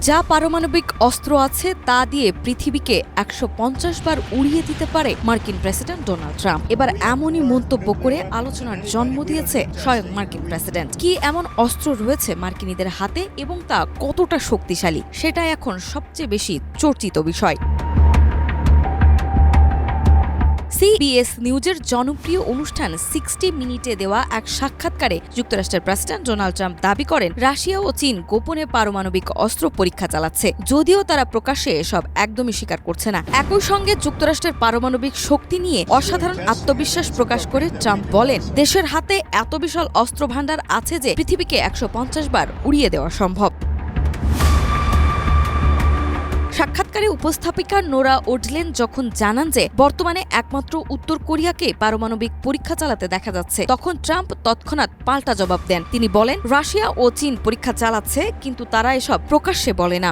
যা পারমাণবিক অস্ত্র আছে তা দিয়ে পৃথিবীকে ১৫০ বার উড়িয়ে দিতে পারে মার্কিন প্রেসিডেন্ট ডোনাল্ড ট্রাম্প। এবার এমনই মন্তব্য করে আলোচনার জন্ম দিয়েছে স্বয়ং মার্কিন প্রেসিডেন্ট। কি এমন অস্ত্র রয়েছে মার্কিনীদের হাতে এবং তা কতটা শক্তিশালী, সেটাই এখন সবচেয়ে বেশি চর্চিত বিষয়। সিবিএস নিউজের জনপ্রিয় অনুষ্ঠান 60 মিনিটে দেওয়া এক সাক্ষাৎকারে যুক্তরাষ্ট্রের প্রেসিডেন্ট ডোনাল্ড ট্রাম্প দাবি করেন, রাশিয়া ও চীন গোপনে পারমাণবিক অস্ত্র পরীক্ষা চালাচ্ছে, যদিও তারা প্রকাশ্যে এসব একদমই স্বীকার করছে না। একই সঙ্গে যুক্তরাষ্ট্রের পারমাণবিক শক্তি নিয়ে অসাধারণ আত্মবিশ্বাস প্রকাশ করে ট্রাম্প বলেন, দেশের হাতে এত বিশাল অস্ত্র ভান্ডার আছে যে পৃথিবীকে ১৫০ বার উড়িয়ে দেওয়া সম্ভব। সাক্ষাৎকারে উপস্থাপিকা নোরা ওডলেন যখন জানান যে বর্তমানে একমাত্র উত্তর কোরিয়াকে পারমাণবিক পরীক্ষা চালাতে দেখা যাচ্ছে, তখন ট্রাম্প তৎক্ষণাৎ পাল্টা জবাব দেন। তিনি বলেন, রাশিয়া ও চীন পরীক্ষা চালাচ্ছে, কিন্তু তারা এসব প্রকাশ্যে বলে না।